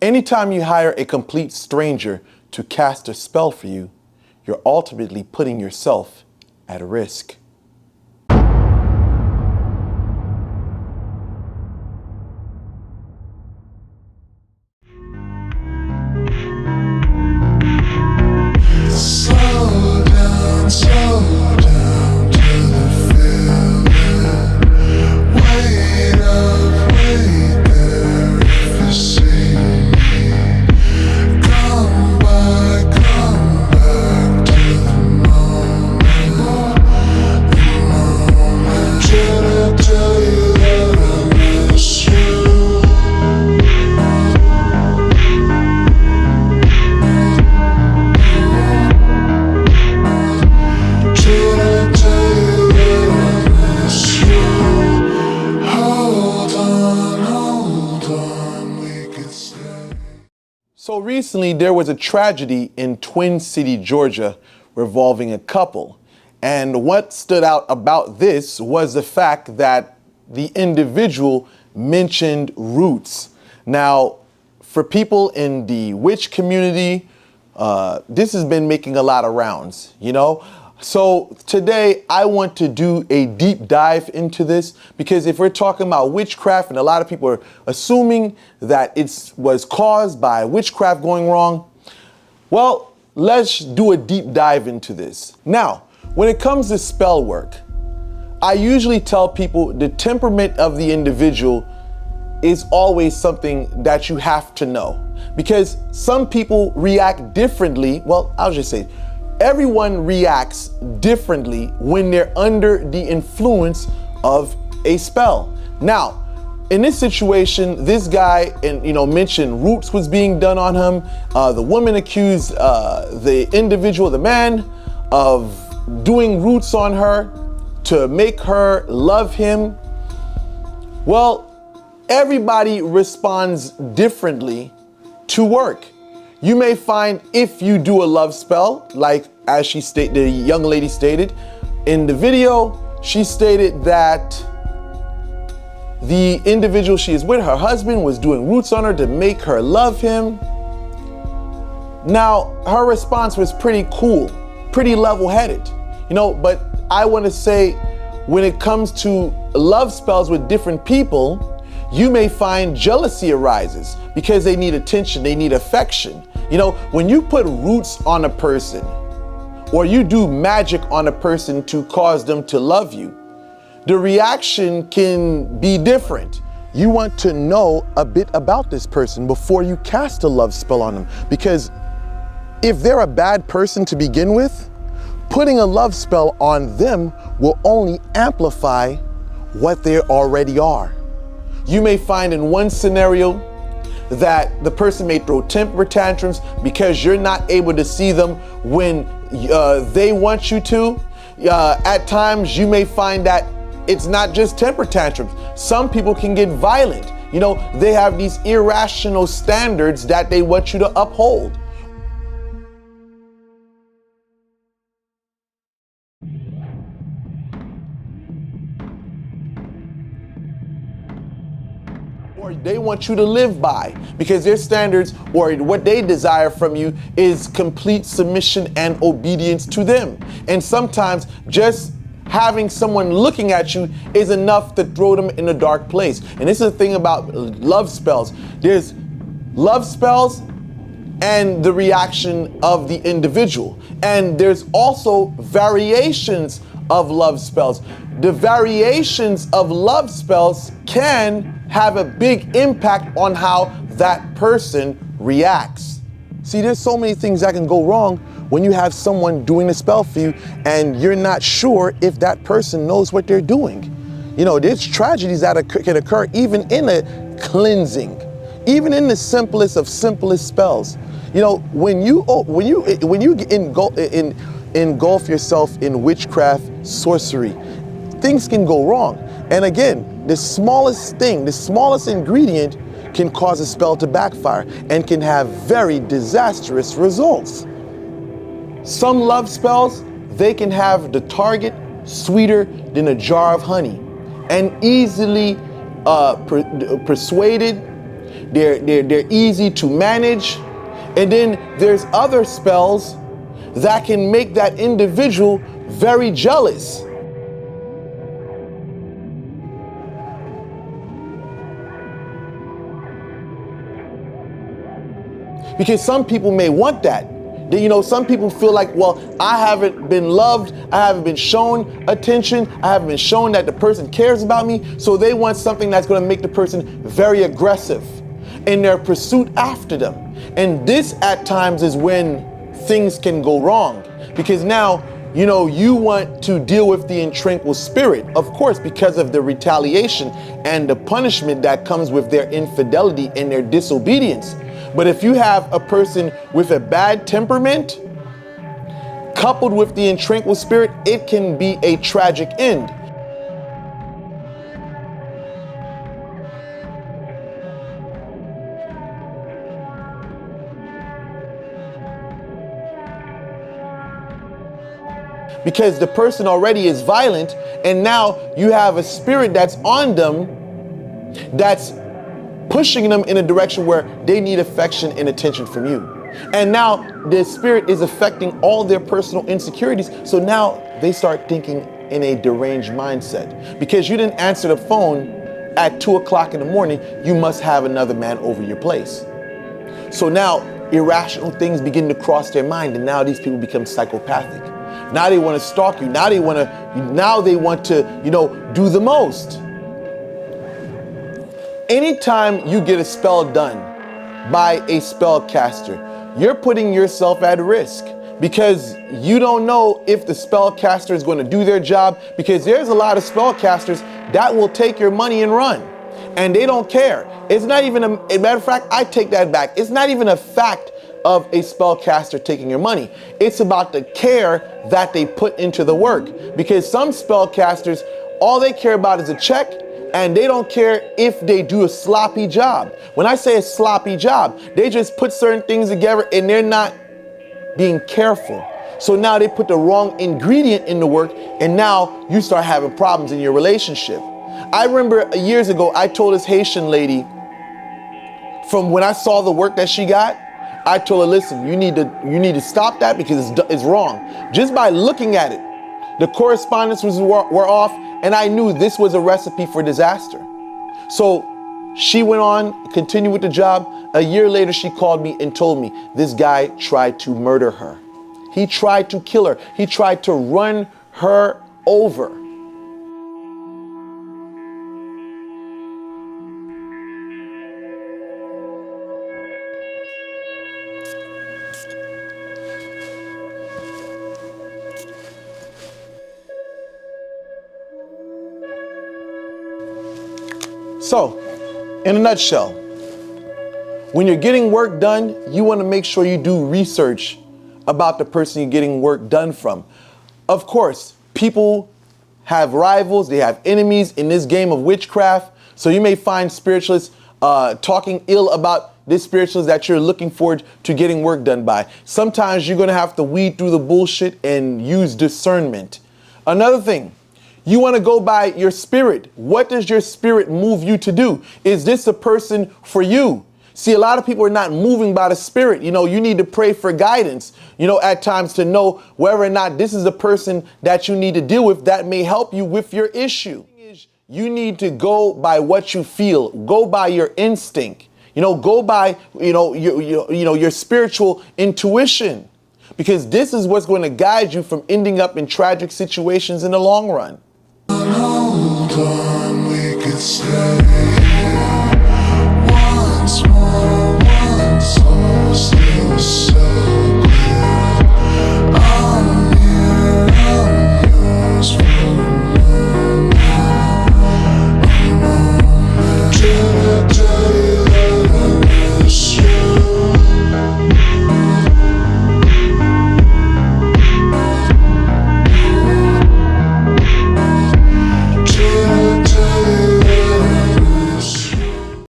Anytime you hire a complete stranger to cast a spell for you, you're ultimately putting yourself at risk. So recently there was a tragedy in Twin City, Georgia, revolving a couple. And what stood out about this was the fact that the individual mentioned roots. Now, for people in the witch community, this has been making a lot of rounds, you know? So today I want to do a deep dive into this, because if we're talking about witchcraft, and a lot of people are assuming that it was caused by witchcraft going wrong, well, let's do a deep dive into this. Now, when it comes to spell work, I usually tell people the temperament of the individual is always something that you have to know, because some people react differently. Well, I'll just say everyone reacts differently when they're under the influence of a spell. Now, in this situation, this guy mentioned roots was being done on him. The woman accused the individual, the man, of doing roots on her to make her love him. Well, everybody responds differently to work. You may find if you do a love spell, like as the young lady stated in the video, she stated that the individual she is with, her husband, was doing roots on her to make her love him. Now, her response was pretty cool, pretty level-headed, but I want to say when it comes to love spells with different people, you may find jealousy arises because they need attention, they need affection. When you put roots on a person or you do magic on a person to cause them to love you, the reaction can be different. You want to know a bit about this person before you cast a love spell on them, because if they're a bad person to begin with, putting a love spell on them will only amplify what they already are. You may find in one scenario that the person may throw temper tantrums because you're not able to see them when they want you to. At times you may find that it's not just temper tantrums. Some people can get violent. They have these irrational standards that they want you to uphold. Or they want you to live by, because their standards or what they desire from you is complete submission and obedience to them. And sometimes just having someone looking at you is enough to throw them in a dark place. And this is the thing about love spells. There's love spells and the reaction of the individual. And there's also variations of love spells. The variations of love spells can have a big impact on how that person reacts. See, there's so many things that can go wrong when you have someone doing a spell for you and you're not sure if that person knows what they're doing. There's tragedies that can occur even in a cleansing, even in the simplest of simplest spells. When you engulf yourself in witchcraft, sorcery, things can go wrong. And again, the smallest thing, the smallest ingredient can cause a spell to backfire and can have very disastrous results. Some love spells, they can have the target sweeter than a jar of honey and easily persuaded. they're easy to manage. And then there's other spells that can make that individual very jealous. Because some people may want that. You know, some people feel like, well, I haven't been loved, I haven't been shown attention, I haven't been shown that the person cares about me, so they want something that's going to make the person very aggressive in their pursuit after them. And this at times is when things can go wrong, because now, you know, you want to deal with the intranquil spirit, of course, because of the retaliation and the punishment that comes with their infidelity and their disobedience. But if you have a person with a bad temperament coupled with the intranquil spirit, it can be a tragic end. Because the person already is violent, and now you have a spirit that's on them that's pushing them in a direction where they need affection and attention from you. And now the spirit is affecting all their personal insecurities. So now they start thinking in a deranged mindset. Because you didn't answer the phone at 2 o'clock in the morning, you must have another man over your place. So now irrational things begin to cross their mind, and now these people become psychopathic. Now they want to stalk you. Now they want to, you know, do the most. Anytime you get a spell done by a spellcaster, you're putting yourself at risk, because you don't know if the spellcaster is going to do their job, because there's a lot of spellcasters that will take your money and run, and they don't care. It's not even a matter of fact, I take that back. It's not even a fact of a spellcaster taking your money. It's about the care that they put into the work, because some spellcasters, all they care about is a check, and they don't care if they do a sloppy job. When I say a sloppy job, they just put certain things together and they're not being careful. So now they put the wrong ingredient in the work, and now you start having problems in your relationship. I remember years ago, I told this Haitian lady, from when I saw the work that she got, I told her, listen, you need to stop that, because it's wrong. Just by looking at it, the correspondence were off, and I knew this was a recipe for disaster. So she went on, continued with the job. A year later, she called me and told me this guy tried to murder her. He tried to kill her. He tried to run her over. So, in a nutshell, when you're getting work done, you want to make sure you do research about the person you're getting work done from. Of course, people have rivals, they have enemies in this game of witchcraft. So you may find spiritualists talking ill about this spiritualist that you're looking forward to getting work done by. Sometimes you're going to have to weed through the bullshit and use discernment. Another thing, you want to go by your spirit. What does your spirit move you to do? Is this a person for you? See, a lot of people are not moving by the spirit. You know, you need to pray for guidance, you know, at times, to know whether or not this is a person that you need to deal with that may help you with your issue. You need to go by what you feel. Go by your instinct. You know, go by, your spiritual intuition, because this is what's going to guide you from ending up in tragic situations in the long run.